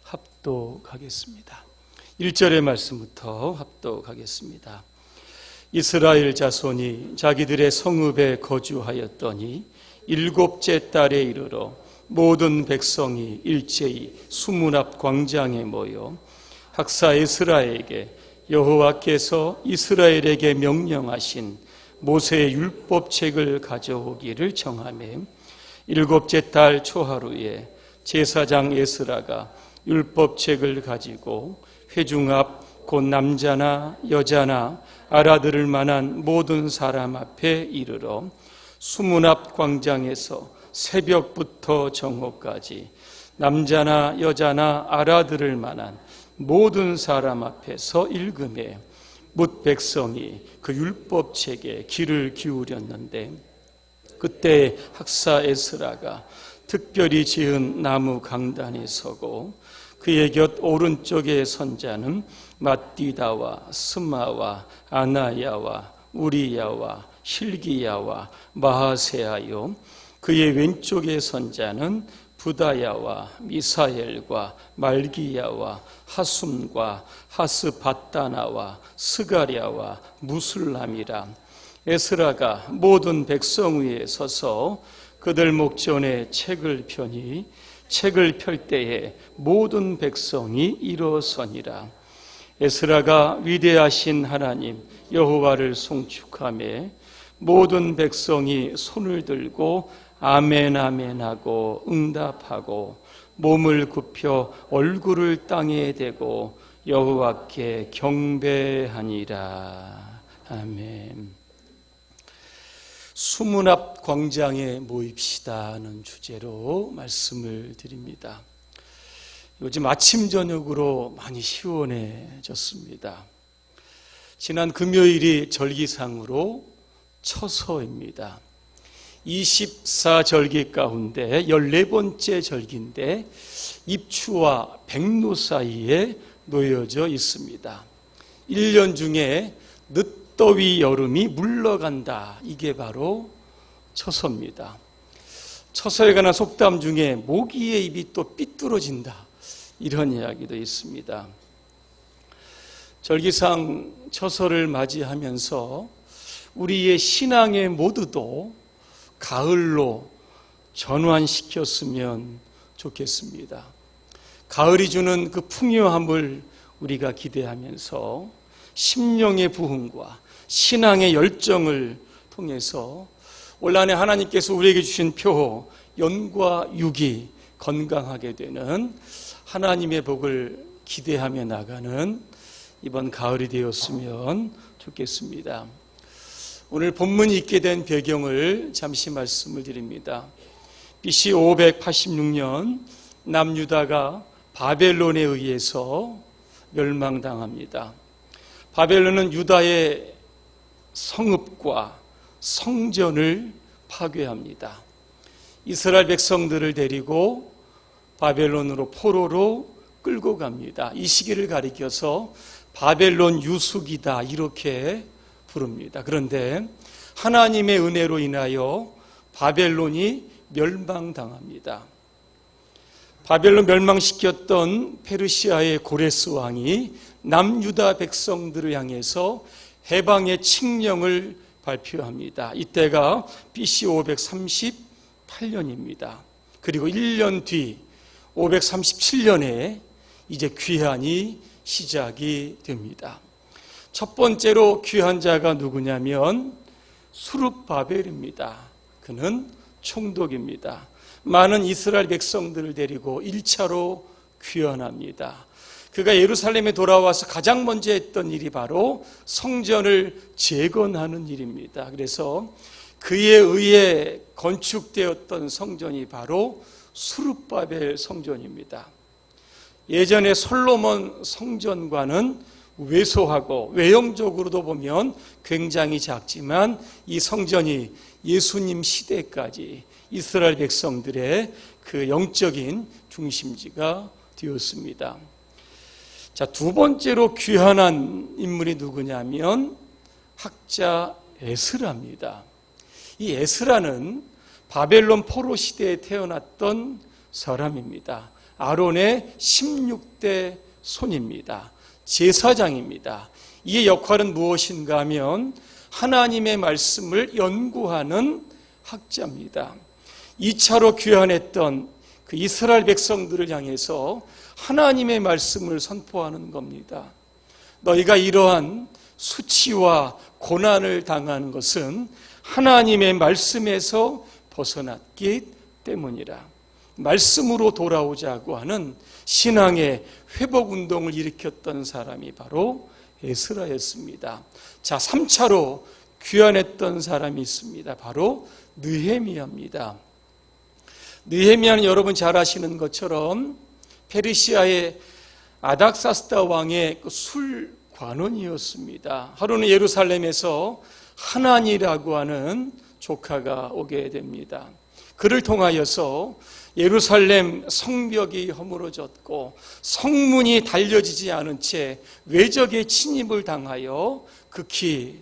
합독하겠습니다. 1절의 말씀부터 합독하겠습니다. 이스라엘 자손이 자기들의 성읍에 거주하였더니 일곱째 달에 이르러 모든 백성이 일제히 수문 앞 광장에 모여 학사 에스라에게 여호와께서 이스라엘에게 명령하신 모세의 율법책을 가져오기를 청하매 일곱째 달 초하루에 제사장 에스라가 율법책을 가지고 회중 앞 곧 남자나 여자나 알아들을 만한 모든 사람 앞에 이르러 수문 앞 광장에서 새벽부터 정오까지 남자나 여자나 알아들을 만한 모든 사람 앞에서 읽음에 뭇 백성이 그 율법책에 귀를 기울였는데 그때 학사 에스라가 특별히 지은 나무 강단에 서고 그의 곁 오른쪽에 선 자는 맏디다와 스마와 아나야와 우리야와 hil기야와 마하세하요 그의 왼쪽에 선 자는 부다야와 미사엘과 말기야와 하숨과 하스바다나와 스가랴와 무술람이라. 에스라가 모든 백성 위에 서서 그들 목전에 책을 펴니 책을 펼 때에 모든 백성이 일어서니라. 에스라가 위대하신 하나님 여호와를 송축하며 모든 백성이 손을 들고 아멘 아멘 하고 응답하고 몸을 굽혀 얼굴을 땅에 대고 여호와께 경배하니라. 아멘. 수문 앞 광장에 모입시다는 주제로 말씀을 드립니다. 요즘 아침 저녁으로 많이 시원해졌습니다. 지난 금요일이 절기상으로 처서입니다. 24절기 가운데 14번째 절기인데 입추와 백로 사이에 놓여져 있습니다. 1년 중에 늦더위 여름이 물러간다. 이게 바로 처서입니다. 처서에 관한 속담 중에 모기의 입이 또 삐뚤어진다. 이런 이야기도 있습니다. 절기상 처서를 맞이하면서 우리의 신앙의 모두도 가을로 전환시켰으면 좋겠습니다. 가을이 주는 그 풍요함을 우리가 기대하면서 심령의 부흥과 신앙의 열정을 통해서 올 한해 하나님께서 우리에게 주신 표호 연과 육이 건강하게 되는 하나님의 복을 기대하며 나가는 이번 가을이 되었으면 좋겠습니다. 오늘 본문이 있게 된 배경을 잠시 말씀을 드립니다. BC 586년 남유다가 바벨론에 의해서 멸망당합니다. 바벨론은 유다의 성읍과 성전을 파괴합니다. 이스라엘 백성들을 데리고 바벨론으로 포로로 끌고 갑니다. 이 시기를 가리켜서 바벨론 유숙이다 이렇게 부릅니다. 그런데 하나님의 은혜로 인하여 바벨론이 멸망당합니다. 바벨론 멸망시켰던 페르시아의 고레스 왕이 남유다 백성들을 향해서 해방의 칙령을 발표합니다. 이때가 BC 538년입니다. 그리고 1년 뒤 537년에 이제 귀환이 시작이 됩니다. 첫 번째로 귀한 자가 누구냐면 수룹바벨입니다. 그는 총독입니다. 많은 이스라엘 백성들을 데리고 1차로 귀환합니다. 그가 예루살렘에 돌아와서 가장 먼저 했던 일이 바로 성전을 재건하는 일입니다. 그래서 그에 의해 건축되었던 성전이 바로 수룹바벨 성전입니다. 예전에 솔로몬 성전과는 왜소하고 외형적으로도 보면 굉장히 작지만 이 성전이 예수님 시대까지 이스라엘 백성들의 그 영적인 중심지가 되었습니다. 자, 두 번째로 귀환한 인물이 누구냐면 학자 에스라입니다. 이 에스라는 바벨론 포로 시대에 태어났던 사람입니다. 아론의 16대 손입니다. 제사장입니다. 이의 역할은 무엇인가 하면 하나님의 말씀을 연구하는 학자입니다. 2차로 귀환했던 그 이스라엘 백성들을 향해서 하나님의 말씀을 선포하는 겁니다. 너희가 이러한 수치와 고난을 당하는 것은 하나님의 말씀에서 벗어났기 때문이라. 말씀으로 돌아오자고 하는 신앙의 회복 운동을 일으켰던 사람이 바로 에스라였습니다. 자, 3차로 귀환했던 사람이 있습니다. 바로 느헤미야입니다. 느헤미야는 여러분 잘 아시는 것처럼 페르시아의 아닥사스다 왕의 술관원이었습니다. 하루는 예루살렘에서 하난이라고 하는 조카가 오게 됩니다. 그를 통하여서 예루살렘 성벽이 허물어졌고 성문이 달려지지 않은 채 외적의 침입을 당하여 극히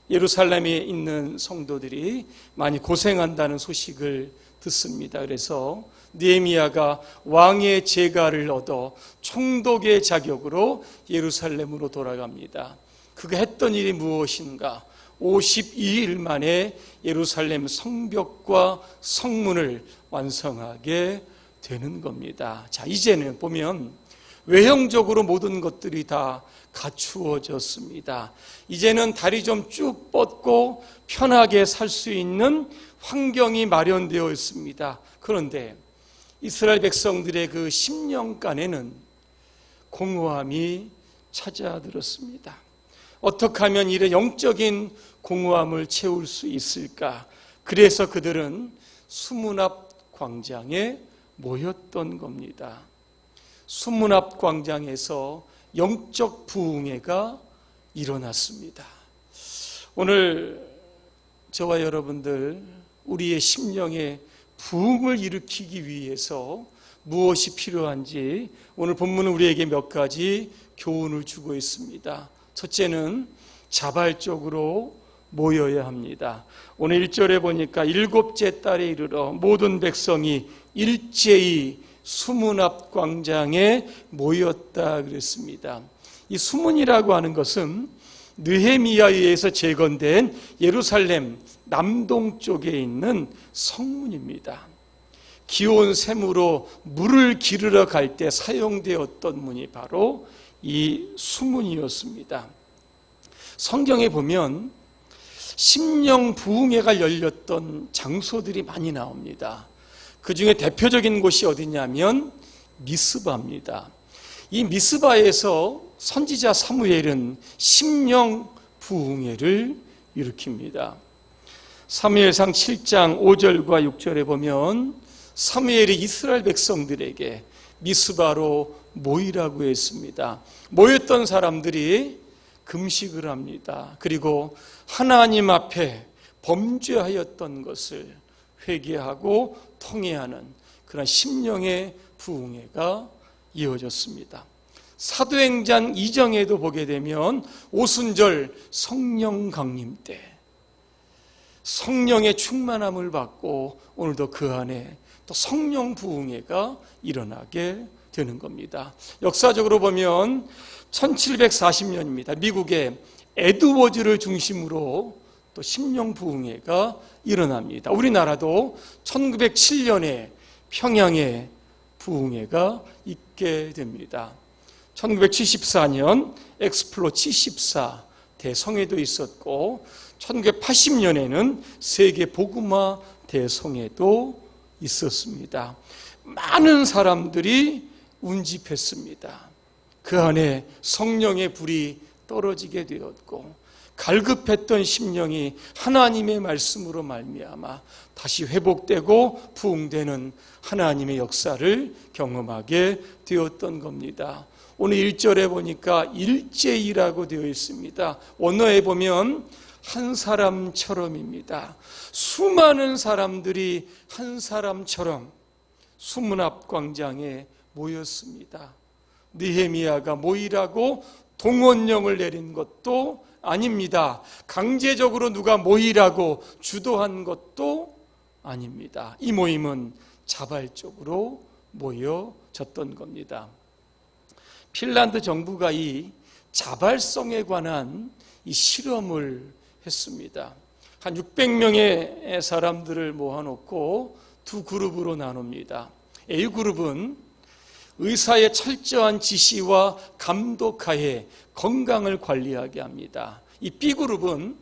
예루살렘에 있는 성도들이 많이 고생한다는 소식을 듣습니다. 그래서 느헤미야가 왕의 제가를 얻어 총독의 자격으로 예루살렘으로 돌아갑니다. 그가 했던 일이 무엇인가? 52일 만에 예루살렘 성벽과 성문을 완성하게 되는 겁니다. 자, 이제는 보면 외형적으로 모든 것들이 다 갖추어졌습니다. 이제는 다리 좀 쭉 뻗고 편하게 살 수 있는 환경이 마련되어 있습니다. 그런데 이스라엘 백성들의 그 심령간에는 공허함이 찾아들었습니다. 어떻게 하면 이런 영적인 공허함을 채울 수 있을까? 그래서 그들은 수문 앞 광장에 모였던 겁니다. 수문 앞 광장에서 영적 부흥회가 일어났습니다. 오늘 저와 여러분들 우리의 심령에 부흥을 일으키기 위해서 무엇이 필요한지 오늘 본문은 우리에게 몇 가지 교훈을 주고 있습니다. 첫째는 자발적으로 모여야 합니다. 오늘 1절에 보니까 7째 달에 이르러 모든 백성이 일제히 수문 앞 광장에 모였다 그랬습니다. 이 수문이라고 하는 것은 느헤미야에 의해서 재건된 예루살렘 남동쪽에 있는 성문입니다. 기온 샘으로 물을 기르러 갈 때 사용되었던 문이 바로 이 수문이었습니다. 성경에 보면 심령 부흥회가 열렸던 장소들이 많이 나옵니다. 그 중에 대표적인 곳이 어디냐면 미스바입니다. 이 미스바에서 선지자 사무엘은 심령 부흥회를 일으킵니다. 사무엘상 7장 5절과 6절에 보면 사무엘이 이스라엘 백성들에게 미스바로 모이라고 했습니다. 모였던 사람들이 금식을 합니다. 그리고 하나님 앞에 범죄하였던 것을 회개하고 통회하는 그런 심령의 부흥회가 이어졌습니다. 사도행전 2장에도 보게 되면 오순절 성령 강림 때 성령의 충만함을 받고 오늘도 그 안에 또 성령 부흥회가 일어나게 되는 겁니다. 역사적으로 보면 1740년입니다. 미국의 에드워즈를 중심으로 또 심령 부흥회가 일어납니다. 우리나라도 1907년에 평양에 부흥회가 있게 됩니다. 1974년 엑스플로 74 대성회도 있었고 1980년에는 세계 복음화 대성회도 있었습니다. 많은 사람들이 운집했습니다. 그 안에 성령의 불이 떨어지게 되었고 갈급했던 심령이 하나님의 말씀으로 말미암아 다시 회복되고 부흥되는 하나님의 역사를 경험하게 되었던 겁니다. 오늘 1절에 보니까 일제이라고 되어 있습니다. 원어에 보면 한 사람처럼입니다. 수많은 사람들이 한 사람처럼 수문 앞 광장에 모였습니다. 느헤미야가 모이라고 동원령을 내린 것도 아닙니다. 강제적으로 누가 모이라고 주도한 것도 아닙니다. 이 모임은 자발적으로 모여졌던 겁니다. 핀란드 정부가 이 자발성에 관한 이 실험을 했습니다. 한 600명의 사람들을 모아놓고 두 그룹으로 나눕니다. A그룹은 의사의 철저한 지시와 감독하에 건강을 관리하게 합니다. 이 B그룹은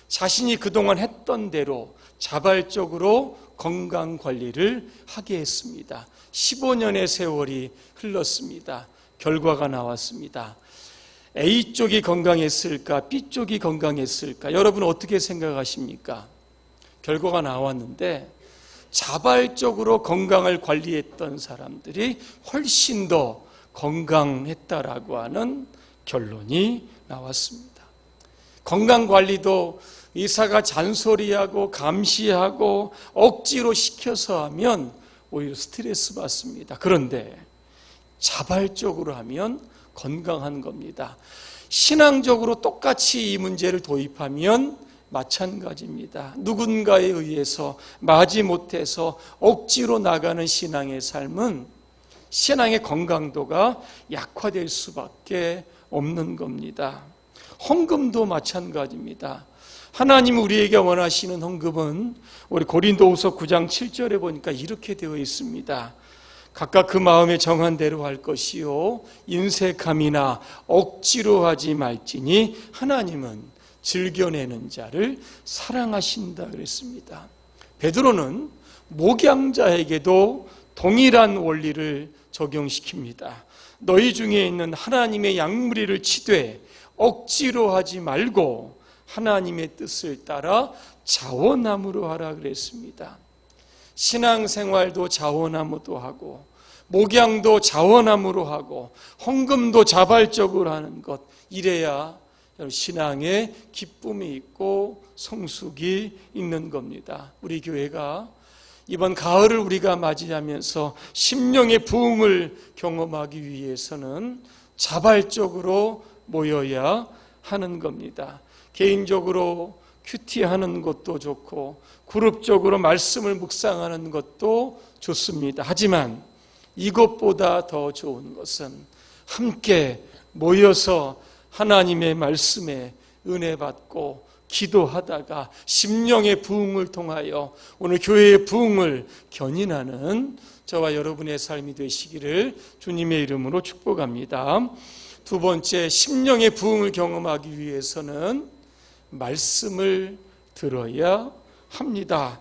자신이 그동안 했던 대로 자발적으로 건강 관리를 하게 했습니다. 15년의 세월이 흘렀습니다. 결과가 나왔습니다. A쪽이 건강했을까? B쪽이 건강했을까? 여러분 어떻게 생각하십니까? 결과가 나왔는데 자발적으로 건강을 관리했던 사람들이 훨씬 더 건강했다라고 하는 결론이 나왔습니다. 건강관리도 의사가 잔소리하고 감시하고 억지로 시켜서 하면 오히려 스트레스 받습니다. 그런데 자발적으로 하면 건강한 겁니다. 신앙적으로 똑같이 이 문제를 도입하면 마찬가지입니다. 누군가에 의해서 마지못해서 억지로 나가는 신앙의 삶은 신앙의 건강도가 약화될 수밖에 없는 겁니다. 헌금도 마찬가지입니다. 하나님 우리에게 원하시는 헌금은 우리 고린도후서 9장 7절에 보니까 이렇게 되어 있습니다. 각각 그 마음에 정한 대로 할 것이요 인색함이나 억지로 하지 말지니 하나님은 즐겨내는 자를 사랑하신다 그랬습니다. 베드로는 목양자에게도 동일한 원리를 적용시킵니다. 너희 중에 있는 하나님의 양무리를 치되 억지로 하지 말고 하나님의 뜻을 따라 자원함으로 하라 그랬습니다. 신앙생활도 자원함으로 하고 목양도 자원함으로 하고 헌금도 자발적으로 하는 것, 이래야 신앙에 기쁨이 있고 성숙이 있는 겁니다. 우리 교회가 이번 가을을 우리가 맞이하면서 심령의 부흥을 경험하기 위해서는 자발적으로 모여야 하는 겁니다. 개인적으로 큐티하는 것도 좋고 그룹적으로 말씀을 묵상하는 것도 좋습니다. 하지만 이것보다 더 좋은 것은 함께 모여서 하나님의 말씀에 은혜 받고 기도하다가 심령의 부흥을 통하여 오늘 교회의 부흥을 견인하는 저와 여러분의 삶이 되시기를 주님의 이름으로 축복합니다. 두 번째, 심령의 부흥을 경험하기 위해서는 말씀을 들어야 합니다.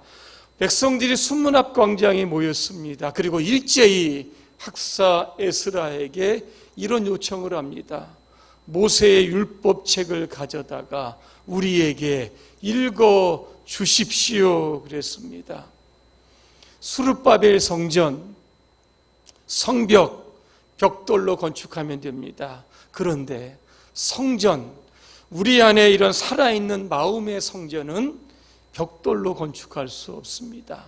백성들이 수문 앞 광장에 모였습니다. 그리고 일제히 학사 에스라에게 이런 요청을 합니다. 모세의 율법책을 가져다가 우리에게 읽어 주십시오 그랬습니다. 수르바벨 성전, 성벽, 벽돌로 건축하면 됩니다. 그런데 성전, 우리 안에 이런 살아있는 마음의 성전은 벽돌로 건축할 수 없습니다.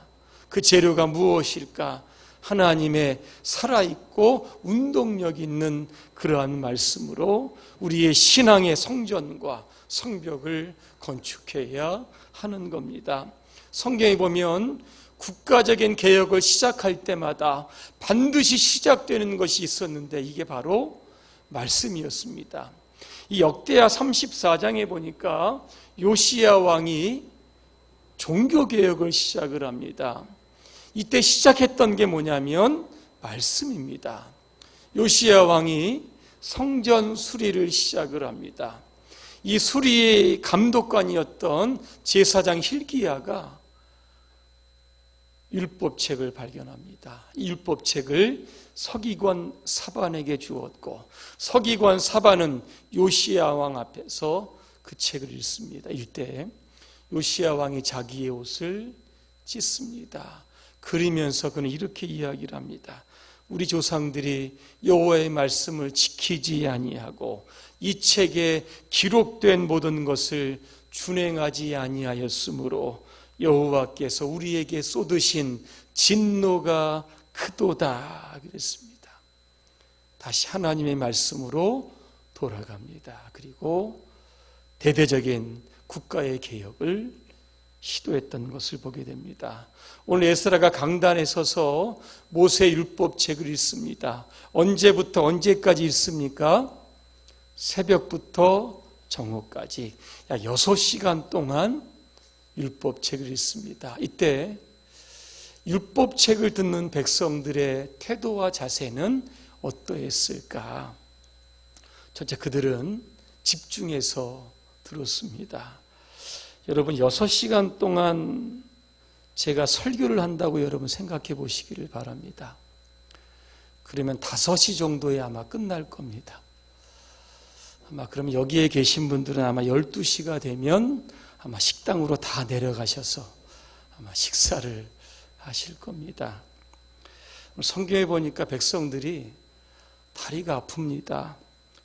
그 재료가 무엇일까? 하나님의 살아있고 운동력 있는 그러한 말씀으로 우리의 신앙의 성전과 성벽을 건축해야 하는 겁니다. 성경에 보면 국가적인 개혁을 시작할 때마다 반드시 시작되는 것이 있었는데 이게 바로 말씀이었습니다. 이 역대하 34장에 보니까 요시야 왕이 종교개혁을 시작을 합니다. 이때 시작했던 게 뭐냐면 말씀입니다. 요시야 왕이 성전 수리를 시작을 합니다. 이 수리의 감독관이었던 제사장 hil기야가 율법책을 발견합니다. 이 율법책을 서기관 사반에게 주었고 서기관 사반은 요시야 왕 앞에서 그 책을 읽습니다. 이때 요시야 왕이 자기의 옷을 찢습니다. 그리면서 그는 이렇게 이야기를 합니다. 우리 조상들이 여호와의 말씀을 지키지 아니하고 이 책에 기록된 모든 것을 준행하지 아니하였으므로 여호와께서 우리에게 쏟으신 진노가 크도다 그랬습니다. 다시 하나님의 말씀으로 돌아갑니다. 그리고 대대적인 국가의 개혁을 시도했던 것을 보게 됩니다. 오늘 에스라가 강단에 서서 모세 율법책을 읽습니다. 언제부터 언제까지 읽습니까? 새벽부터 정오까지 6시간 동안 율법책을 읽습니다. 이때 율법책을 듣는 백성들의 태도와 자세는 어떠했을까? 첫째, 그들은 집중해서 들었습니다. 여러분, 6시간 동안 제가 설교를 한다고 여러분 생각해 보시기를 바랍니다. 그러면 5시 정도에 아마 끝날 겁니다. 아마 그러면 여기에 계신 분들은 아마 12시가 되면 아마 식당으로 다 내려가셔서 아마 식사를 하실 겁니다. 성경에 보니까 백성들이 다리가 아픕니다.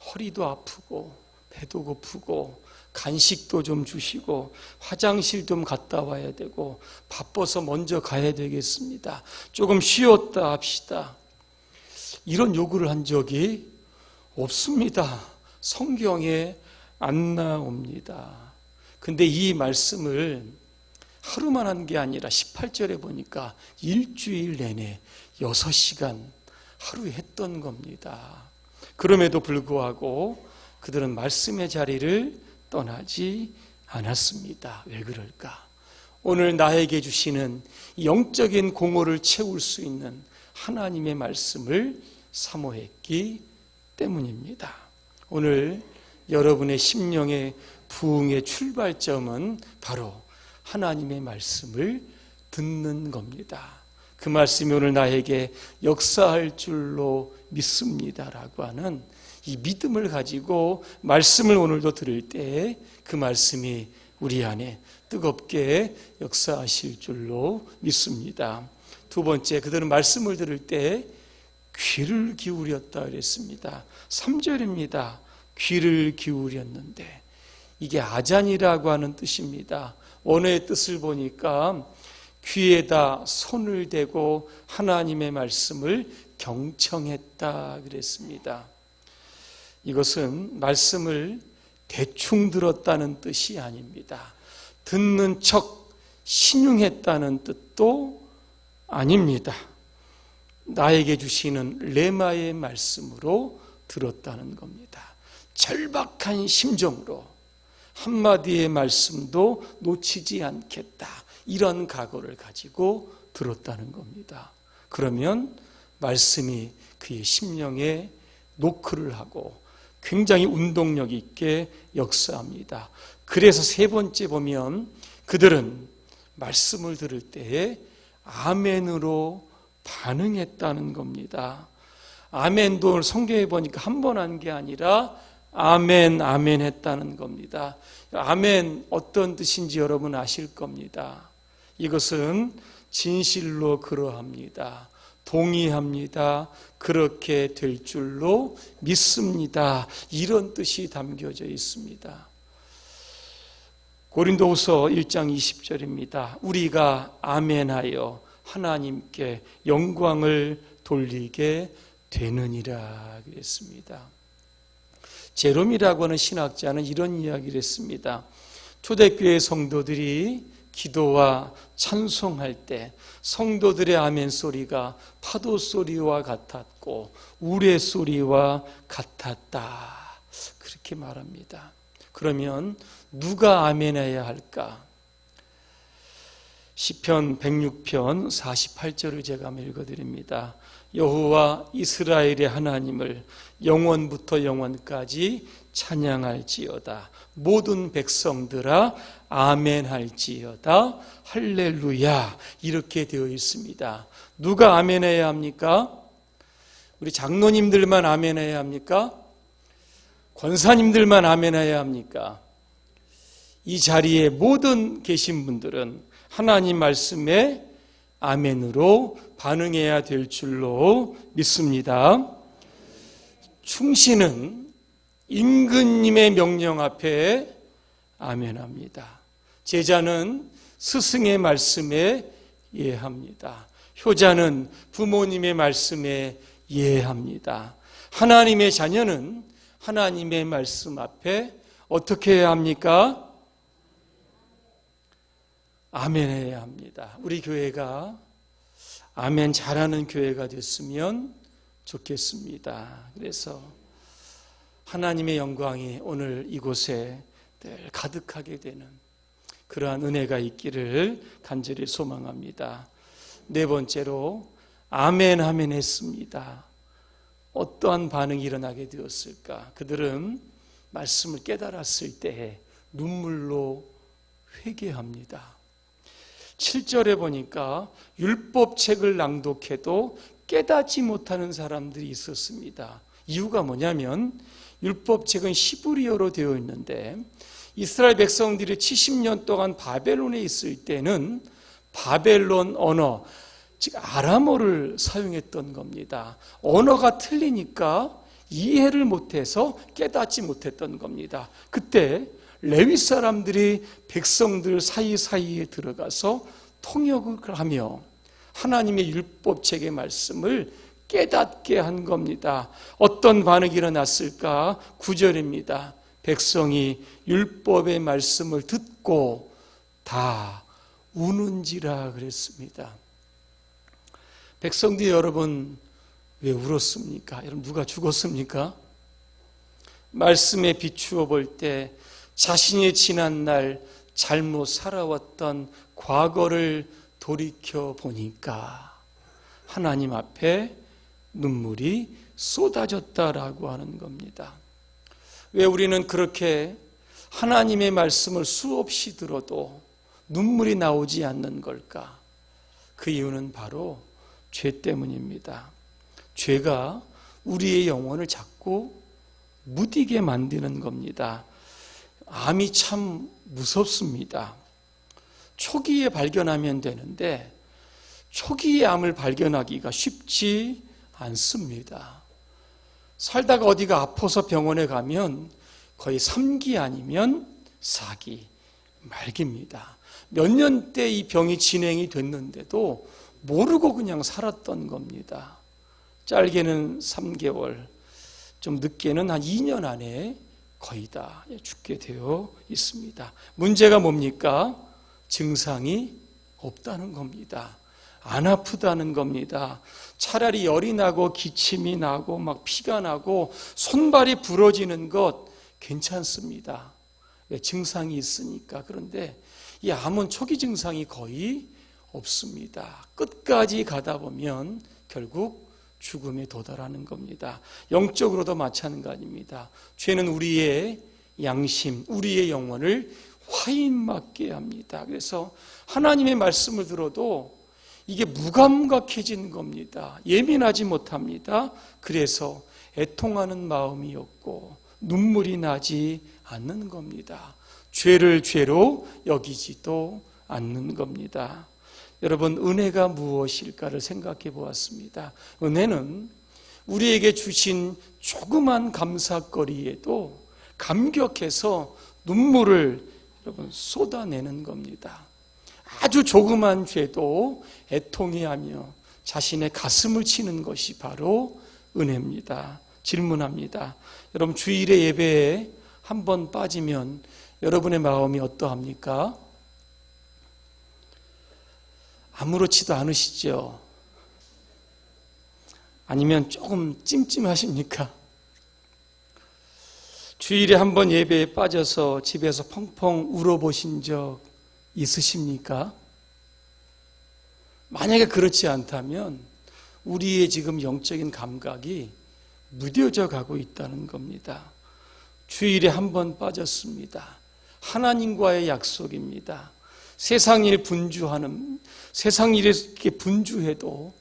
허리도 아프고 배도 고프고 간식도 좀 주시고 화장실 좀 갔다 와야 되고 바빠서 먼저 가야 되겠습니다. 조금 쉬었다 합시다. 이런 요구를 한 적이 없습니다. 성경에 안 나옵니다. 근데 이 말씀을 하루만 한 게 아니라 18절에 보니까 일주일 내내 6시간 하루에 했던 겁니다. 그럼에도 불구하고 그들은 말씀의 자리를 떠나지 않았습니다. 왜 그럴까? 오늘 나에게 주시는 영적인 공허를 채울 수 있는 하나님의 말씀을 사모했기 때문입니다. 오늘 여러분의 심령의 부흥의 출발점은 바로 하나님의 말씀을 듣는 겁니다. 그 말씀이 오늘 나에게 역사할 줄로 믿습니다라고 하는 이 믿음을 가지고 말씀을 오늘도 들을 때 그 말씀이 우리 안에 뜨겁게 역사하실 줄로 믿습니다. 두 번째, 그들은 말씀을 들을 때 귀를 기울였다 그랬습니다. 3절입니다. 귀를 기울였는데 이게 아잔이라고 하는 뜻입니다. 원어의 뜻을 보니까 귀에다 손을 대고 하나님의 말씀을 경청했다 그랬습니다. 이것은 말씀을 대충 들었다는 뜻이 아닙니다. 듣는 척 신용했다는 뜻도 아닙니다. 나에게 주시는 레마의 말씀으로 들었다는 겁니다. 절박한 심정으로 한마디의 말씀도 놓치지 않겠다, 이런 각오를 가지고 들었다는 겁니다. 그러면 말씀이 그의 심령에 노크를 하고 굉장히 운동력 있게 역사합니다. 그래서 세 번째 보면 그들은 말씀을 들을 때에 아멘으로 반응했다는 겁니다. 아멘도 성경에 보니까 한 번 한 게 아니라 아멘, 아멘 했다는 겁니다. 아멘 어떤 뜻인지 여러분 아실 겁니다. 이것은 진실로 그러합니다. 동의합니다. 그렇게 될 줄로 믿습니다. 이런 뜻이 담겨져 있습니다. 고린도후서 1장 20절입니다. 우리가 아멘하여 하나님께 영광을 돌리게 되느니라 그랬습니다. 제롬이라고 하는 신학자는 이런 이야기를 했습니다. 초대교회 성도들이 기도와 찬송할 때 성도들의 아멘 소리가 파도 소리와 같았고 우레 소리와 같았다, 그렇게 말합니다. 그러면 누가 아멘해야 할까? 시편 106편 48절을 제가 한번 읽어드립니다. 여호와 이스라엘의 하나님을 영원부터 영원까지 찬양할지어다. 모든 백성들아 아멘할지어다. 할렐루야. 이렇게 되어 있습니다. 누가 아멘해야 합니까? 우리 장로님들만 아멘해야 합니까? 권사님들만 아멘해야 합니까? 이 자리에 모든 계신 분들은 하나님 말씀에 아멘으로 반응해야 될 줄로 믿습니다. 충신은 임금님의 명령 앞에 아멘합니다. 제자는 스승의 말씀에 예합니다. 효자는 부모님의 말씀에 예합니다. 하나님의 자녀는 하나님의 말씀 앞에 어떻게 해야 합니까? 아멘 해야 합니다. 우리 교회가 아멘 잘하는 교회가 됐으면 좋겠습니다. 그래서 하나님의 영광이 오늘 이곳에 늘 가득하게 되는 그러한 은혜가 있기를 간절히 소망합니다. 네 번째로 아멘 아멘 했습니다. 어떠한 반응이 일어나게 되었을까? 그들은 말씀을 깨달았을 때에 눈물로 회개합니다. 7절에 보니까 율법책을 낭독해도 깨닫지 못하는 사람들이 있었습니다. 이유가 뭐냐면 율법책은 히브리어로 되어 있는데 이스라엘 백성들이 70년 동안 바벨론에 있을 때는 바벨론 언어, 즉 아람어를 사용했던 겁니다. 언어가 틀리니까 이해를 못해서 깨닫지 못했던 겁니다. 그때 레위 사람들이 백성들 사이사이에 들어가서 통역을 하며 하나님의 율법책의 말씀을 깨닫게 한 겁니다. 어떤 반응이 일어났을까? 9절입니다. 백성이 율법의 말씀을 듣고 다 우는지라 그랬습니다. 백성들 여러분 왜 울었습니까? 여러분 누가 죽었습니까? 말씀에 비추어 볼 때 자신의 지난 날 잘못 살아왔던 과거를 돌이켜 보니까 하나님 앞에 눈물이 쏟아졌다라고 하는 겁니다. 왜 우리는 그렇게 하나님의 말씀을 수없이 들어도 눈물이 나오지 않는 걸까? 그 이유는 바로 죄 때문입니다. 죄가 우리의 영혼을 자꾸 무디게 만드는 겁니다. 암이 참 무섭습니다. 초기에 발견하면 되는데 초기에 암을 발견하기가 쉽지 않습니다. 살다가 어디가 아파서 병원에 가면 거의 3기 아니면 4기, 말기입니다. 몇 년대 이 병이 진행이 됐는데도 모르고 그냥 살았던 겁니다. 짧게는 3개월, 좀 늦게는 한 2년 안에 거의 다 죽게 되어 있습니다. 문제가 뭡니까? 증상이 없다는 겁니다. 안 아프다는 겁니다. 차라리 열이 나고 기침이 나고 막 피가 나고 손발이 부러지는 것 괜찮습니다. 왜? 증상이 있으니까. 그런데 이 암은 초기 증상이 거의 없습니다. 끝까지 가다 보면 결국 죽음에 도달하는 겁니다. 영적으로도 마찬가지입니다. 죄는 우리의 양심, 우리의 영혼을 화인맞게 합니다. 그래서 하나님의 말씀을 들어도 이게 무감각해진 겁니다. 예민하지 못합니다. 그래서 애통하는 마음이 없고 눈물이 나지 않는 겁니다. 죄를 죄로 여기지도 않는 겁니다. 여러분, 은혜가 무엇일까를 생각해 보았습니다. 은혜는 우리에게 주신 조그만 감사거리에도 감격해서 눈물을 여러분 쏟아내는 겁니다. 아주 조그만 죄도 애통해하며 자신의 가슴을 치는 것이 바로 은혜입니다. 질문합니다. 여러분, 주일의 예배에 한 번 빠지면 여러분의 마음이 어떠합니까? 아무렇지도 않으시죠? 아니면 조금 찜찜하십니까? 주일에 한 번 예배에 빠져서 집에서 펑펑 울어보신 적 있으십니까? 만약에 그렇지 않다면 우리의 지금 영적인 감각이 무뎌져 가고 있다는 겁니다. 주일에 한 번 빠졌습니다. 하나님과의 약속입니다. 세상 일에 이렇게 분주해도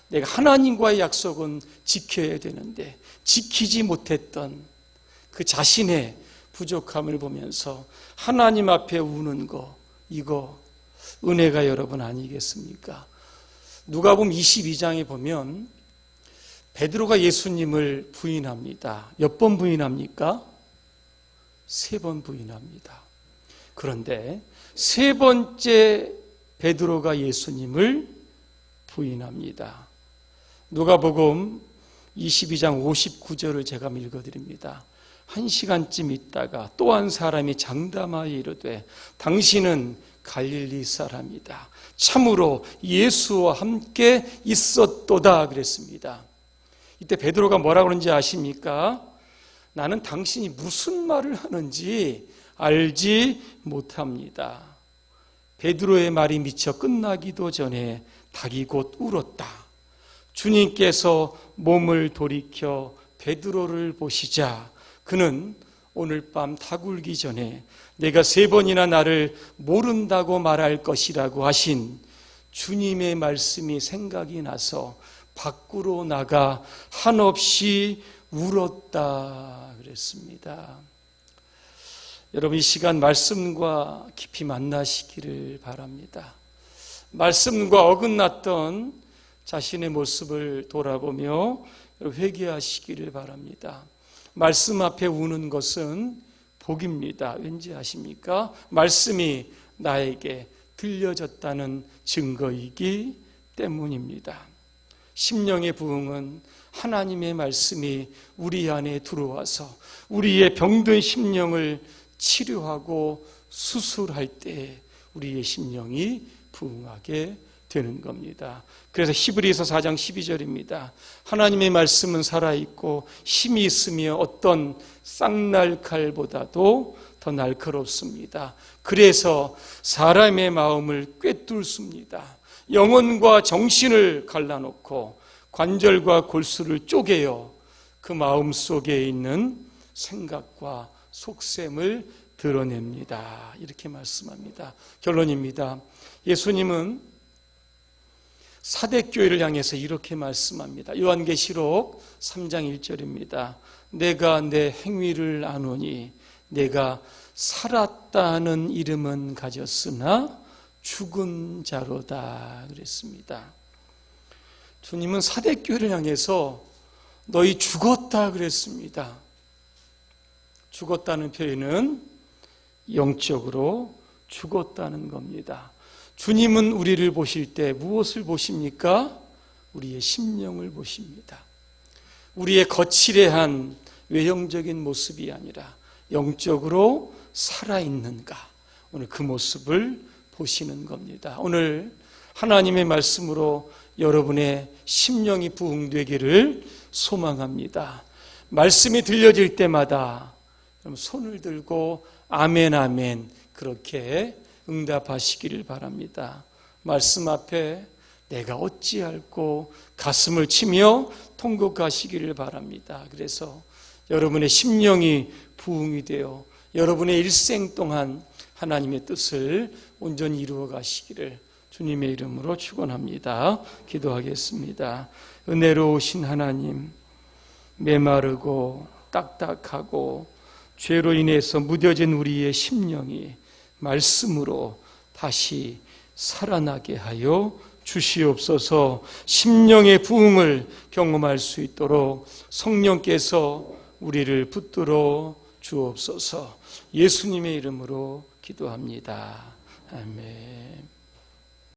내가 하나님과의 약속은 지켜야 되는데 지키지 못했던 그 자신의 부족함을 보면서 하나님 앞에 우는 거, 이거 은혜가 여러분 아니겠습니까? 누가복음 22장에 보면 베드로가 예수님을 부인합니다. 몇 번 부인합니까? 3번 부인합니다. 그런데 3번째 베드로가 예수님을 부인합니다. 누가복음 22장 59절을 제가 읽어드립니다. 1시간쯤 있다가 또 한 사람이 장담하여 이르되 당신은 갈릴리 사람이다. 참으로 예수와 함께 있었도다 그랬습니다. 이때 베드로가 뭐라고 그러는지 아십니까? 나는 당신이 무슨 말을 하는지 알지 못합니다. 베드로의 말이 미처 끝나기도 전에 닭이 곧 울었다. 주님께서 몸을 돌이켜 베드로를 보시자 그는 오늘 밤 닭 울기 전에 내가 3번이나 나를 모른다고 말할 것이라고 하신 주님의 말씀이 생각이 나서 밖으로 나가 한없이 울었다 그랬습니다. 여러분, 이 시간 말씀과 깊이 만나시기를 바랍니다. 말씀과 어긋났던 자신의 모습을 돌아보며 회개하시기를 바랍니다. 말씀 앞에 우는 것은 복입니다. 왠지 아십니까? 말씀이 나에게 들려졌다는 증거이기 때문입니다. 심령의 부흥은 하나님의 말씀이 우리 안에 들어와서 우리의 병든 심령을 치료하고 수술할 때 우리의 심령이 부흥하게 되는 겁니다. 그래서 히브리서 4장 12절입니다. 하나님의 말씀은 살아있고 힘이 있으며 어떤 쌍날칼보다도 더 날카롭습니다. 그래서 사람의 마음을 꿰뚫습니다. 영혼과 정신을 갈라놓고 관절과 골수를 쪼개어 그 마음 속에 있는 생각과 속셈을 드러냅니다. 이렇게 말씀합니다. 결론입니다. 예수님은 사대교회를 향해서 이렇게 말씀합니다. 요한계시록 3장 1절입니다. 내가 내 행위를 아노니 내가 살았다는 이름은 가졌으나 죽은 자로다 그랬습니다. 주님은 사대교회를 향해서 너희 죽었다 그랬습니다. 죽었다는 표현은 영적으로 죽었다는 겁니다. 주님은 우리를 보실 때 무엇을 보십니까? 우리의 심령을 보십니다. 우리의 거칠애한 외형적인 모습이 아니라 영적으로 살아있는가, 오늘 그 모습을 보시는 겁니다. 오늘 하나님의 말씀으로 여러분의 심령이 부흥되기를 소망합니다. 말씀이 들려질 때마다 손을 들고 아멘 아멘 그렇게 응답하시기를 바랍니다. 말씀 앞에 내가 어찌할꼬 가슴을 치며 통곡하시기를 바랍니다. 그래서 여러분의 심령이 부흥이 되어 여러분의 일생 동안 하나님의 뜻을 온전히 이루어 가시기를 주님의 이름으로 축원합니다. 기도하겠습니다. 은혜로우신 하나님, 메마르고 딱딱하고 죄로 인해서 무뎌진 우리의 심령이 말씀으로 다시 살아나게 하여 주시옵소서. 심령의 부흥을 경험할 수 있도록 성령께서 우리를 붙들어 주옵소서. 예수님의 이름으로 기도합니다. 아멘.